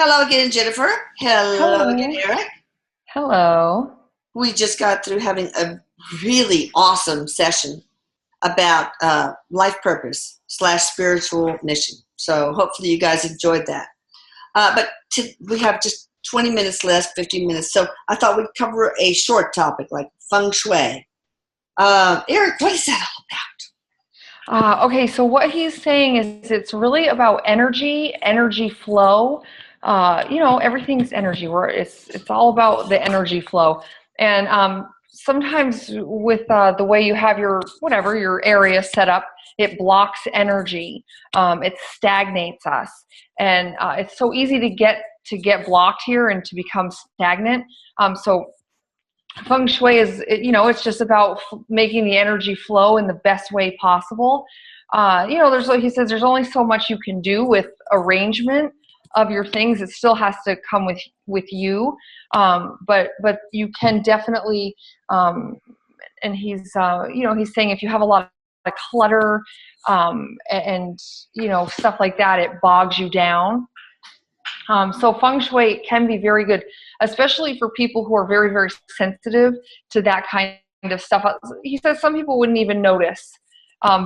Hello again, Jennifer. Hello again, Hello. Erik. Hello. We just got through having a really awesome session about life purpose slash spiritual mission. So hopefully you guys enjoyed that. We have just 20 minutes left, 15 minutes. So I thought we'd cover a short topic like Feng Shui. Erik, what is that all Okay, so what he's saying is it's really about energy flow. Everything's energy. It's all about the energy flow. And sometimes with the way you have your area set up, it blocks energy. It stagnates us, and it's so easy to get blocked here and to become stagnant. So Feng Shui is, it's just about making the energy flow in the best way possible. There's, like he says, there's only so much you can do with arrangement of your things. It still has to come with you, but you can definitely. And he's saying if you have a lot of clutter and stuff like that, it bogs you down. So Feng Shui can be very good, especially for people who are very, very sensitive to that kind of stuff. He says some people wouldn't even notice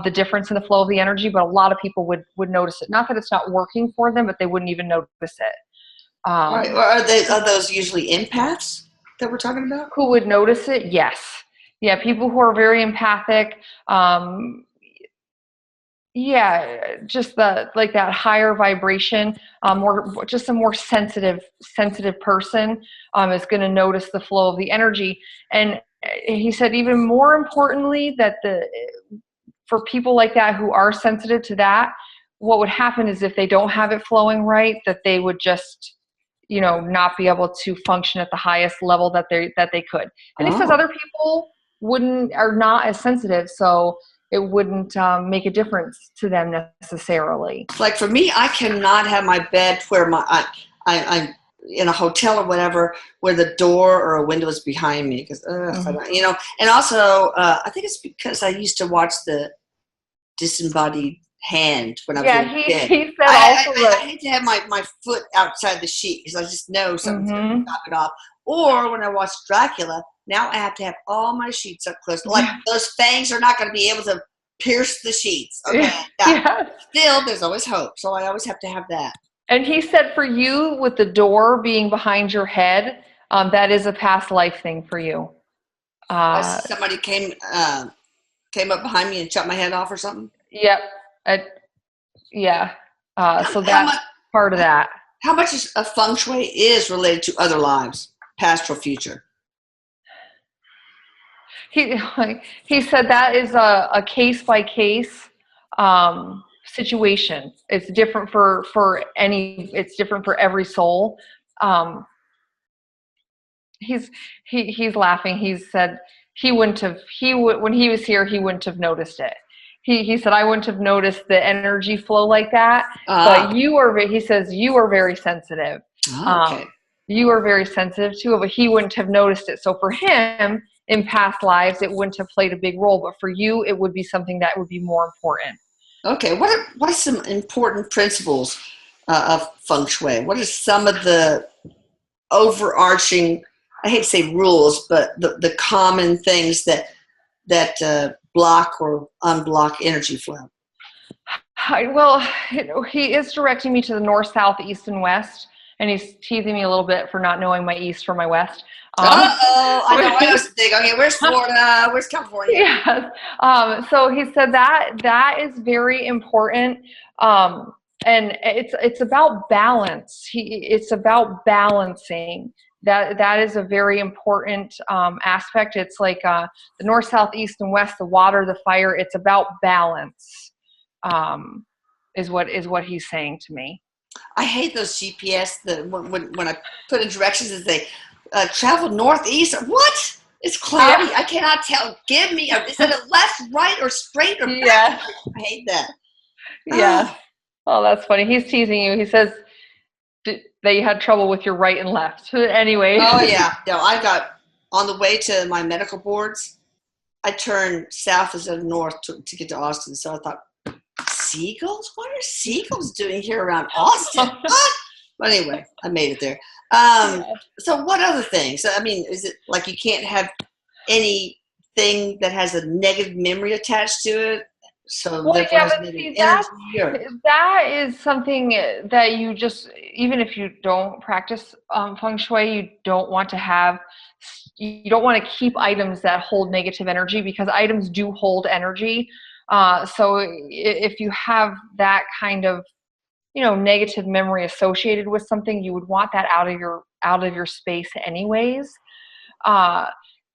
the difference in the flow of the energy, but a lot of people would notice it. Not that it's not working for them, but they wouldn't even notice it. about? Are those usually empaths that we're talking about? Who would notice it? Yes. Yeah, people who are very empathic. Yeah, just that higher vibration, just a more sensitive person is going to notice the flow of the energy. And he said even more importantly that for people like that who are sensitive to that, what would happen is if they don't have it flowing right, that they would just not be able to function at the highest level that they could. And he says Oh. other people are not as sensitive, so it wouldn't make a difference to them necessarily. Like for me, I cannot have my bed where I'm in a hotel or whatever where the door or a window is behind me because and also I think it's because I used to watch the disembodied hand when I was a Yeah, little he kid. he said I, also I, I that. hate to have my foot outside the sheet because I just know something's going to Hmm. chop it off. Or when I watch Dracula, now I have to have all my sheets up close. Like those fangs are not going to be able to pierce the sheets. Okay, yeah. Yeah. Still, there's always hope, so I always have to have that. And he said for you, with the door being behind your head, that is a past life thing for you. Uh, Somebody came up behind me and chopped my head off or something. yep. Uh, yeah. How, So how that's much? part of that. How much of feng shui is related to other lives, past or future? He he said that is a case by case situation. It's different it's different for every soul. Um, he's laughing. He said he wouldn't have he would when he was here he wouldn't have noticed it. He said I wouldn't have noticed the energy flow like that. Ah, But he says you are very sensitive. okay. You are very sensitive to it, but he wouldn't have noticed it. So for him, in past lives, it wouldn't have played a big role. But for you, it would be something that would be more important. Okay, what are some important principles of feng shui? What are some of the overarching, I hate to say rules, but the common things that block or unblock energy flow? Well, he is directing me to the north, south, east, and west, and he's teasing me a little bit for not knowing my east from my west. Uh-oh, I know I was thinking, okay, where's Florida? Where's California? Yes. So he said that is very important. And it's about balance. It's about balancing. That is a very important aspect. It's like the north, south, east, and west, the water, the fire. It's about balance. Is what he's saying to me. I hate those GPS that when I put in directions and say travel northeast. What? It's cloudy. Yeah. I cannot tell. Give me is it a left, right, or straight or Yeah. back? I hate that. Yes. Oh, Oh, that's funny. He's teasing you. He says that you had trouble with your right and left. Anyway. oh yeah. No, I got on the way to my medical boards. I turned south instead of north to get to Austin. So I thought, seagulls? What are seagulls doing here around Austin? What? But anyway, I made it there. Yeah. So what other things? I mean, is it like you can't have anything that has a negative memory attached to it? So Well, therefore yeah, has but negative see, energy or that is something that you just, even if you don't practice feng shui, you don't want to have, you don't want to keep items that hold negative energy, because items do hold energy. So if you have that kind of, negative memory associated with something, you would want that out of your space anyways. Uh,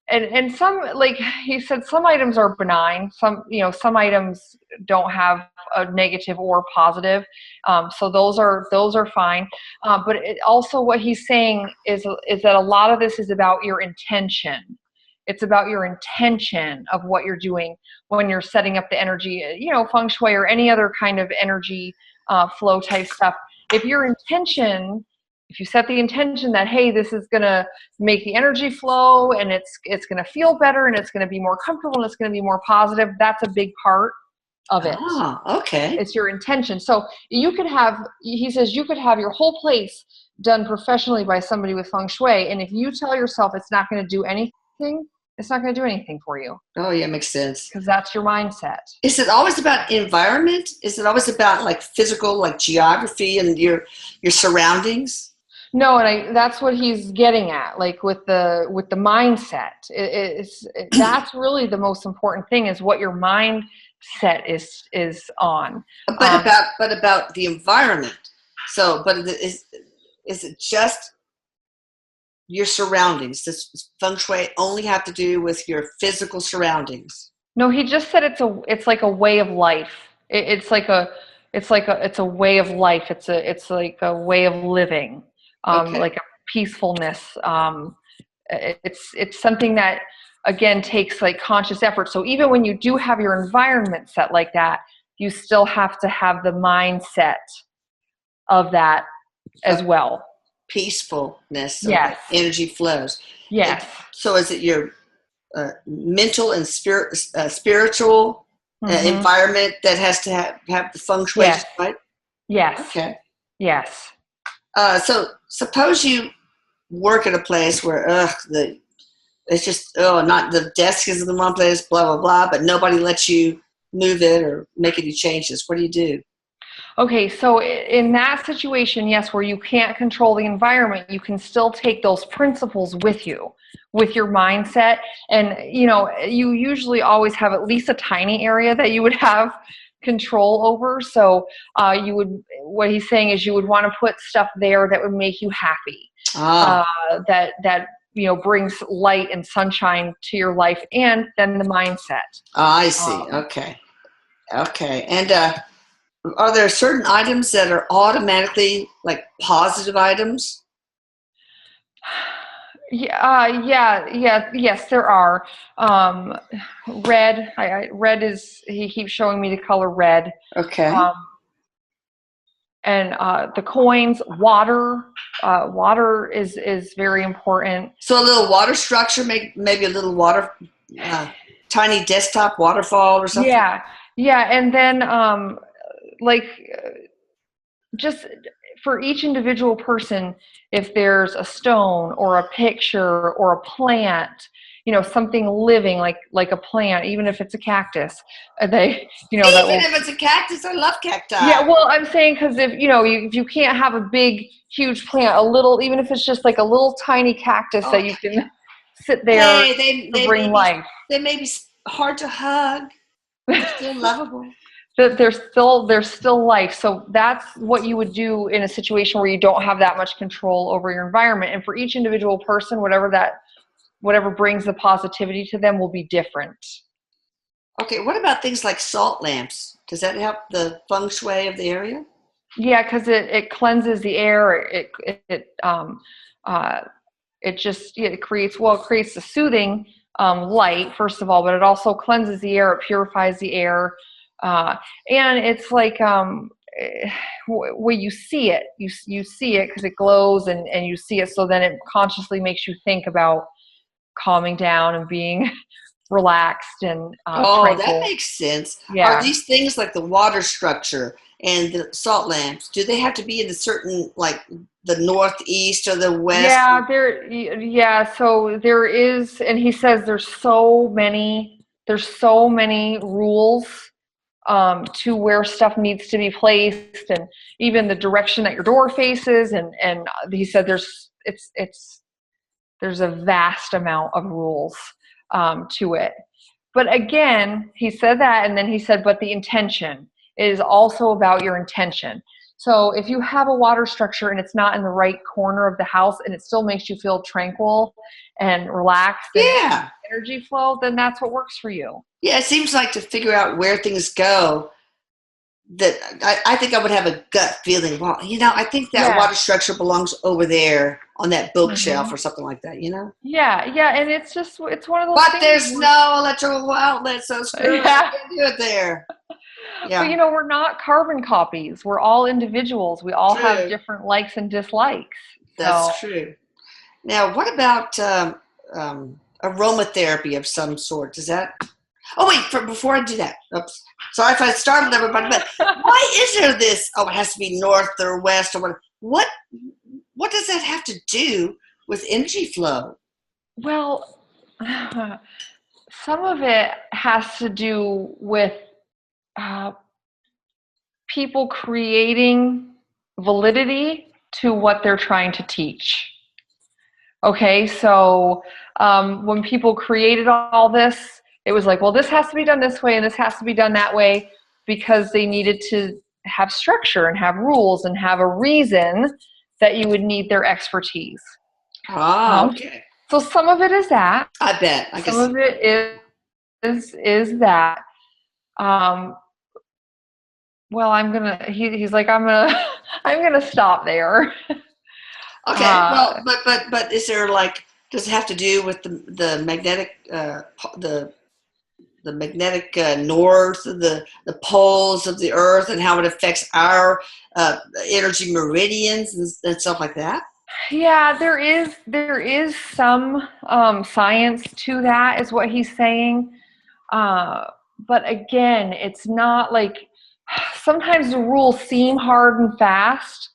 and some, like he said, some items are benign. Some items don't have a negative or positive. So those are fine. But also what he's saying is that a lot of this is about your intention. It's about your intention of what you're doing when you're setting up the energy, feng shui or any other kind of energy flow type stuff. If your intention, if you set the intention that, hey, this is going to make the energy flow, and it's going to feel better, and it's going to be more comfortable, and it's going to be more positive, that's a big part of it. okay. It's your intention. So he says you could have your whole place done professionally by somebody with feng shui, and if you tell yourself it's not going to do anything, it's not going to do anything for you. Oh yeah, makes sense. Because that's your mindset. Is it always about environment? Is it always about like physical, like geography and your surroundings? No, and that's what he's getting at, like with the mindset. That's really the most important thing, is what your mindset is on. But about the environment. So, but is it just your surroundings? Does feng shui only have to do with your physical surroundings? No, he just said it's like a way of life. It's like it's a way of life. It's like a way of living, Okay. like a peacefulness. It's something that, again, takes like conscious effort. So even when you do have your environment set like that, you still have to have the mindset of that as well. Peacefulness, so Yes. that energy flows. Yes. So is it your mental and spiritual environment that has to have the feng shui, Yes. right? Yes. Okay. Yes. So suppose you work at a place where it's just not the desk is in the wrong place, blah blah blah, but nobody lets you move it or make any changes. What do you do? Okay, so in that situation, yes, where you can't control the environment, you can still take those principles with you, with your mindset. And, you usually always have at least a tiny area that you would have control over. So what he's saying is you would want to put stuff there that would make you happy, that brings light and sunshine to your life, and then the mindset. I see. Okay. And are there certain items that are automatically like positive items? Yes, there are. Red, red is, he keeps showing me the color red. Okay. Um, and the coins, water is very important. So a little water structure, maybe a little water, tiny desktop waterfall or something. Yeah, and then like just for each individual person, if there's a stone or a picture or a plant, something living like a plant, even if it's a cactus, they, that will. Even if it's a cactus, I love cacti. Yeah, well, I'm saying, because if you can't have a big, huge plant, a little, even if it's just like a little tiny cactus that you can sit there to bring life. They may be hard to hug, but they're still lovable. There's still life. So that's what you would do in a situation where you don't have that much control over your environment. And for each individual person, whatever brings the positivity to them will be different. Okay, what about things like salt lamps? Does that help the feng shui of the area? Yeah, because it cleanses the air. It creates a soothing light, first of all, but it also cleanses the air. It purifies the air. And it's like where you see it, you see it because it glows, and you see it, so then it consciously makes you think about calming down and being relaxed and tranquil. That makes sense. Yeah. Are these things like the water structure and the salt lamps, do they have to be in a certain like the northeast or the west? So there is, and he says there's so many rules to where stuff needs to be placed, and even the direction that your door faces, and he said there's a vast amount of rules to it. But again, he said that, and then he said, but the intention is also about your intention. So if you have a water structure and it's not in the right corner of the house and it still makes you feel tranquil and relaxed and energy flow, then that's what works for you. Yeah, it seems like to figure out where things go, that I think I would have a gut feeling. Well, I think that water structure belongs over there on that bookshelf or something like that. Yeah, and it's one of those. But there's no electrical outlet, so screw it. I can't do it there. Yeah. But we're not carbon copies. We're all individuals. We all have different likes and dislikes. That's true. Now, what about aromatherapy of some sort? Does that? Oh wait! Before I do that, oops. Sorry if I startled everybody. But why is there this? Oh, it has to be north or west or what? What does that have to do with energy flow? Well, some of it has to do with people creating validity to what they're trying to teach. Okay, so when people created all this, it was like, well, this has to be done this way and this has to be done that way, because they needed to have structure and have rules and have a reason that you would need their expertise. Okay. So some of it is that. I bet. Some of it is that. Well, he's like, I'm gonna stop there. Okay. Well, but is there does it have to do with the magnetic the magnetic north, the poles of the earth, and how it affects our energy meridians and stuff like that? Yeah, there is some science to that, is what he's saying. But again, it's not like, sometimes the rules seem hard and fast,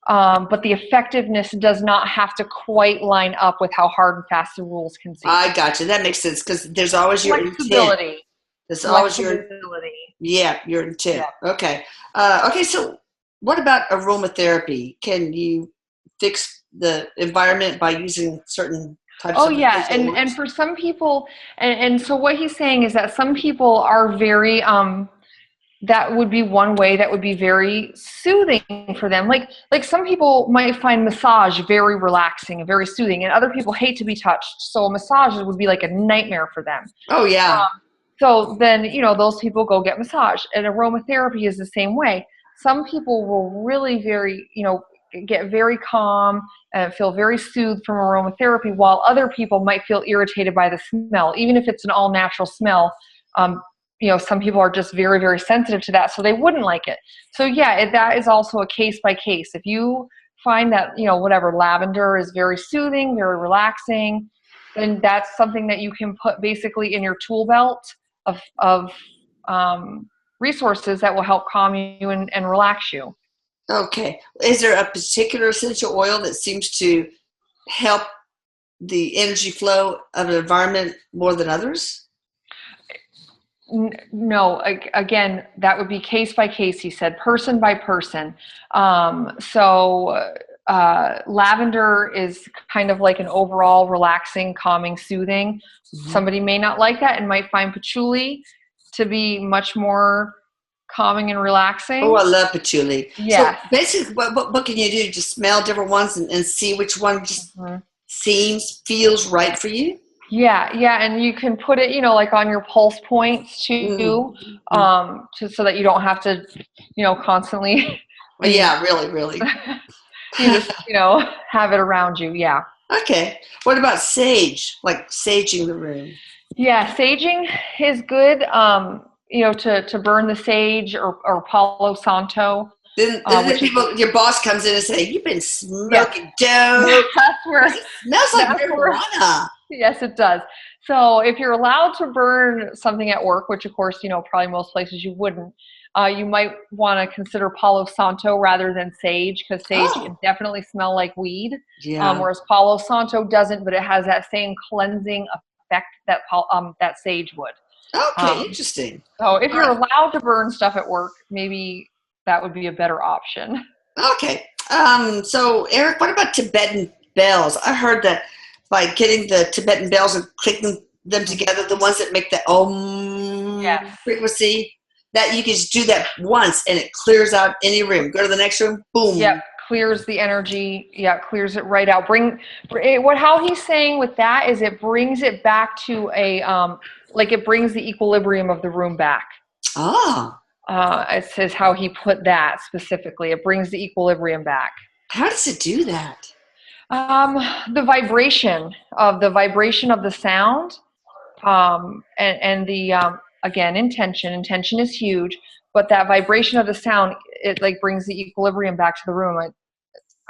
but the effectiveness does not have to quite line up with how hard and fast the rules can seem. I got you. That makes sense, because there's always your intent. There's always your intent. Yeah. Okay. Okay. So, what about aromatherapy? Can you fix the environment by using certain types of? Oh yeah, and for some people, and so what he's saying is that some people are very that would be one way that would be very soothing for them. Like some people might find massage very relaxing and very soothing, and other people hate to be touched. So a massage would be like a nightmare for them. Oh yeah. So then, those people go get massage, and aromatherapy is the same way. Some people will really get very calm and feel very soothed from aromatherapy, while other people might feel irritated by the smell, even if it's an all natural smell. Some people are just very, very sensitive to that, so they wouldn't like it. So yeah, that is also a case by case. If you find that, lavender is very soothing, very relaxing, then that's something that you can put basically in your tool belt of resources that will help calm you and relax you. Okay. Is there a particular essential oil that seems to help the energy flow of an environment more than others? No, again, that would be case by case, he said, person by person. Lavender is kind of like an overall relaxing, calming, soothing. Mm-hmm. Somebody may not like that and might find patchouli to be much more calming and relaxing. Oh, I love patchouli. Yeah. So basically, what can you do? Just smell different ones and see which one just feels right for you? Yeah, and you can put it, like on your pulse points too, so that you don't have to, constantly. Well, yeah, really. You just, have it around you. Yeah. Okay. What about sage? Like saging the room? Yeah, saging is good. To burn the sage or Palo Santo. Then your boss comes in and say, "You've been smoking dope." That's where it smells like marijuana. Yes, it does. So if you're allowed to burn something at work, which of course, probably most places you wouldn't, You might want to consider Palo Santo rather than sage, because sage can definitely smell like weed, whereas Palo Santo doesn't, but it has that same cleansing effect that that sage would. Okay, interesting. So if you're allowed to burn stuff at work, maybe that would be a better option. Okay. So, Erik, what about Tibetan bells? I heard that by getting the Tibetan bells and clicking them together, the ones that make the frequency, that you can just do that once and it clears out any room. Go to the next room, boom. Yep, clears the energy. Yeah, clears it right out. How he's saying with that is it brings it back to a like it brings the equilibrium of the room back. It says how he put that specifically. It brings the equilibrium back. How does it do that? The vibration of the sound, and the again, intention. Intention is huge, but that vibration of the sound, it like brings the equilibrium back to the room.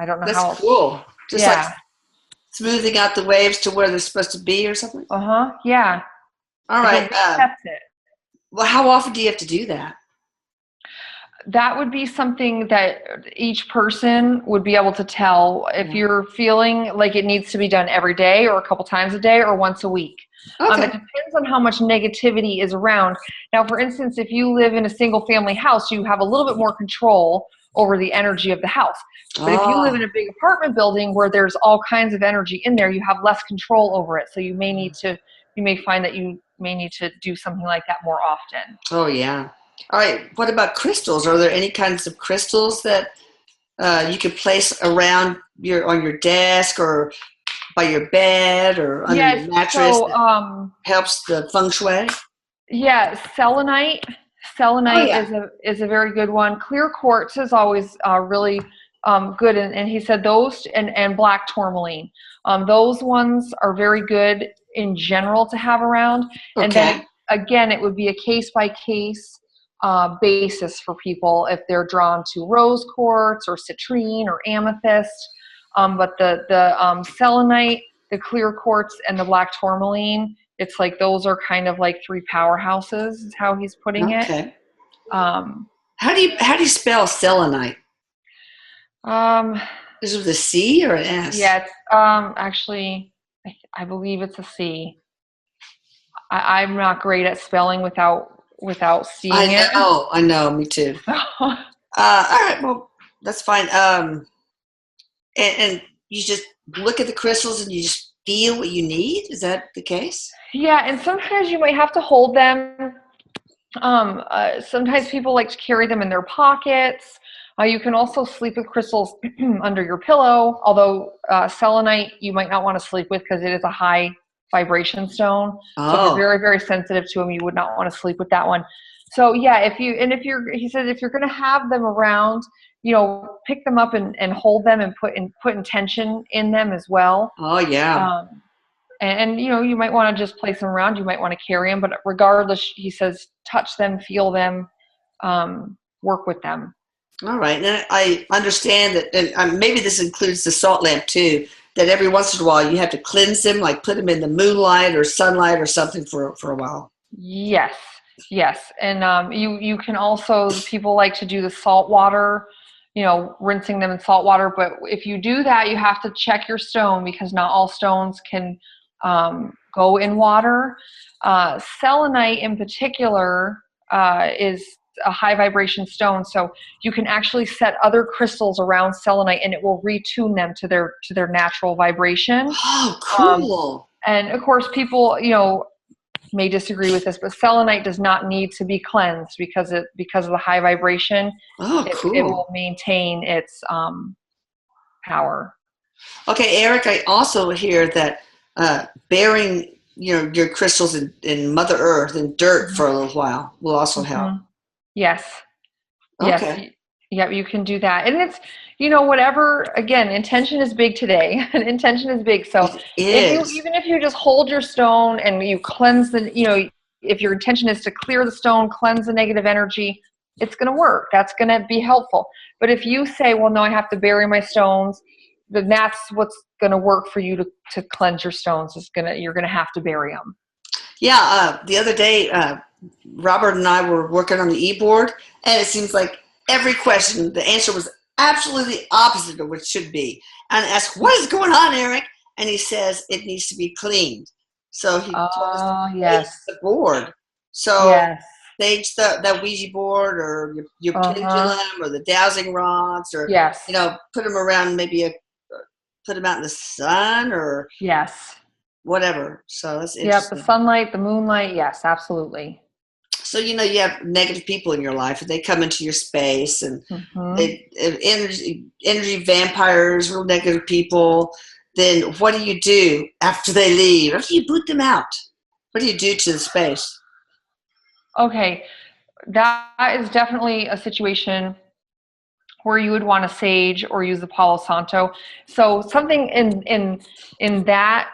I don't know how. That's cool. Just like smoothing out the waves to where they're supposed to be or something? Yeah. All right. It. Well, how often do you have to do that? That would be something that each person would be able to tell if you're feeling like it needs to be done every day or a couple times a day or once a week. It depends on how much negativity is around. Now, for instance, if you live in a single family house, you have a little bit more control over the energy of the house. But if you live in a big apartment building where there's all kinds of energy in there, you have less control over it. So you may find that you may need to do something like that more often. Oh, yeah. All right. What about crystals? Are there any kinds of crystals that you could place around on your desk or by your bed or under your mattress? So, helps the feng shui. Yeah, selenite. Selenite is a very good one. Clear quartz is always really good, and he said those and black tourmaline. Those ones are very good in general to have around. And then again, it would be a case by case basis for people if they're drawn to rose quartz or citrine or amethyst. But the selenite, the clear quartz, and the black tourmaline, it's like those are kind of like three powerhouses is how he's putting it. Okay. How do you spell selenite? Is it with a C or an S? Yeah, it's actually I believe it's a C. I'm not great at spelling without seeing it. I know, me too. All right, well, that's fine. And you just look at the crystals and you just feel what you need? Is that the case? Yeah, and sometimes you might have to hold them. Sometimes people like to carry them in their pockets. You can also sleep with crystals under your pillow, although selenite you might not want to sleep with because it is a high vibration stone. So if you're very, very sensitive to them, you would not want to sleep with that one. So yeah, he says if you're going to have them around, pick them up and hold them and put intention in them as well. Oh yeah. And you might want to just place them around. You might want to carry them, but regardless, he says, touch them, feel them, work with them. All right. And I understand that, and maybe this includes the salt lamp too, that every once in a while you have to cleanse them, like put them in the moonlight or sunlight or something for a while. Yes. And you can also, people like to do the salt water, rinsing them in salt water. But if you do that, you have to check your stone because not all stones can go in water. Selenite in particular is a high vibration stone, so you can actually set other crystals around selenite and it will retune them to their natural vibration. Oh, cool. And of course people may disagree with this, but selenite does not need to be cleansed because of the high vibration. Cool. It will maintain its power. Okay, Erik, I also hear that burying your crystals in Mother Earth and dirt for a little while will also help. Yes. Okay. Yes. You can do that. And it's, whatever, again, intention is big today. Intention is big. So even if you just hold your stone and you cleanse if your intention is to clear the stone, cleanse the negative energy, it's going to work. That's going to be helpful. But if you say, well, no, I have to bury my stones, then that's what's going to work for you to cleanse your stones. You're going to have to bury them. Yeah, the other day, Robert and I were working on the e-board, and it seems like every question, the answer was absolutely the opposite of what it should be. And I asked, what is going on, Erik? And he says it needs to be cleaned. So he told us to Oh, stage yes. the board. So Yes. stage that Ouija board or your Uh-huh. pendulum or the dowsing rods or, Yes. put them around put them out in the sun or Yes. whatever. So that's Yep. The interesting. sunlight, the moonlight. Yes, absolutely. So you have negative people in your life, and they come into your space, and Hmm. they energy vampires, real negative people. Then what do you do after they leave? After you boot them out, what do you do to the space? Okay. That is definitely a situation where you would want to sage or use the Palo Santo. So something in that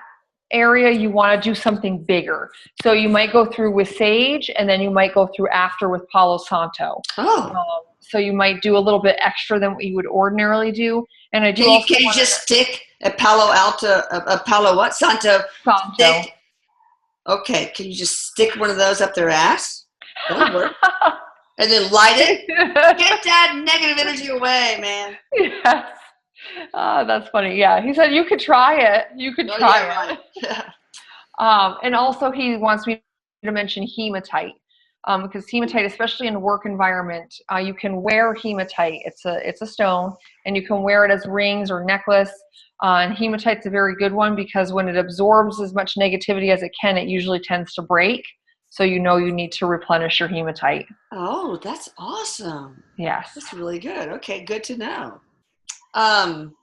area, you want to do something bigger. So you might go through with sage, and then you might go through after with Palo Santo. Oh, So you might do a little bit extra than what you would ordinarily do. And I do can you also can you want just stick a Palo Alto, a Palo what Santo to stick? Santo. Okay, can you just stick one of those up their ass? That'll work. And then light it. Get that negative energy away, man. Yes. That's funny. Yeah, he said you could try it. You could Oh yeah, try it. right. And also, he wants me to mention hematite, because hematite, especially in a work environment, you can wear hematite. It's a stone, and you can wear it as rings or necklace. And hematite's a very good one because when it absorbs as much negativity as it can, it usually tends to break. So you need to replenish your hematite. Oh, that's awesome. Yes. That's really good. Okay, good to know. Um,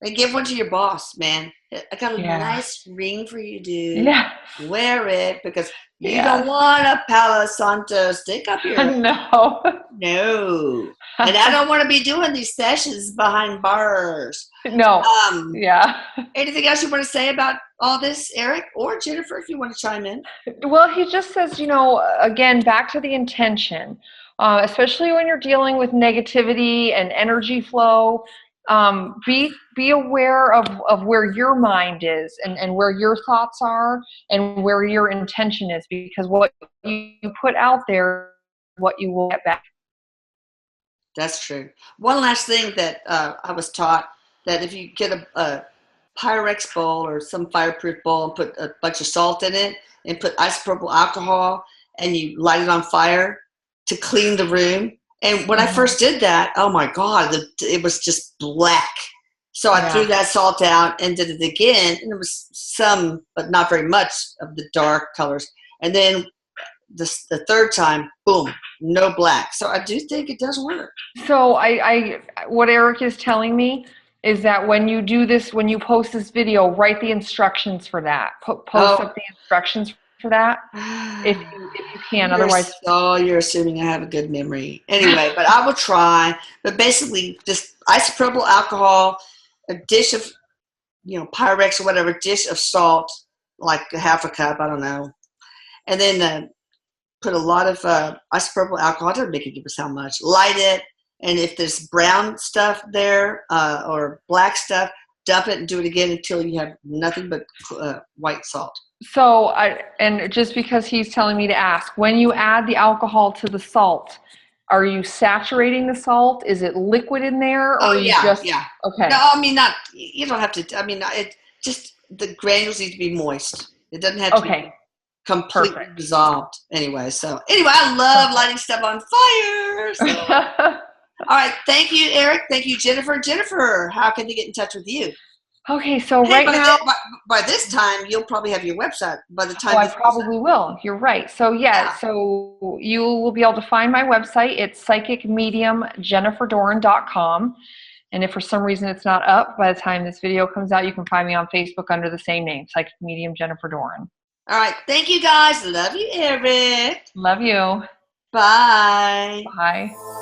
and give one to your boss, man. I got a Yeah. nice ring for you, dude. Yes. Wear it because you don't Yes. want a Palo Santo stick up your No. no. And I don't want to be doing these sessions behind bars. No. Um, Yeah. Anything else you want to say about all this, Erik or Jennifer, if you want to chime in? Well, he just says, again, back to the intention, especially when you're dealing with negativity and energy flow. Be aware of where your mind is and where your thoughts are and where your intention is, because what you put out there, what you will get back. That's true. One last thing that I was taught that if you get a Pyrex bowl or some fireproof bowl and put a bunch of salt in it and put isopropyl alcohol and you light it on fire to clean the room. And when I Mhm. first did that, oh my God, it was just black. So I threw Yeah. that salt out and did it again. And there was some, but not very much of the dark colors. And then the third time, boom, no black. So I do think it does work. So what Erik is telling me is that when you do this, when you post this video, write the instructions for that. Post Oh, up the instructions for that if you can. Otherwise, you're assuming I have a good memory. Anyway, but I will try. But basically, just isopropyl alcohol, a dish of Pyrex or whatever, dish of salt, like a half a cup, I don't know, and then put a lot of isopropyl alcohol. It doesn't make a difference how much. Light it, and if there's brown stuff there or black stuff, dump it and do it again until you have nothing but white salt. and just because he's telling me to ask, when you add the alcohol to the salt, are you saturating the salt? Is it liquid in there, or are Oh you yeah, just yeah. No, okay? I mean not. You don't have to. I mean, it just the granules need to be moist. It doesn't have to Okay, be completely perfect. dissolved. Anyway, I love lighting stuff on fire. So, all right, thank you, Erik. Thank you, Jennifer. Jennifer, how can they get in touch with you? Okay, so Hey, right now. by this time, you'll probably have your website. By the Oh, time I this goes probably will. You're right. So yeah, out, so you will be able to find my website. It's psychicmediumjenniferdoran.com. And if for some reason it's not up by the time this video comes out, you can find me on Facebook under the same name, Psychic Medium Jennifer Doran. all right. Thank you, guys. Love you, Erik. Love you. Bye. Bye.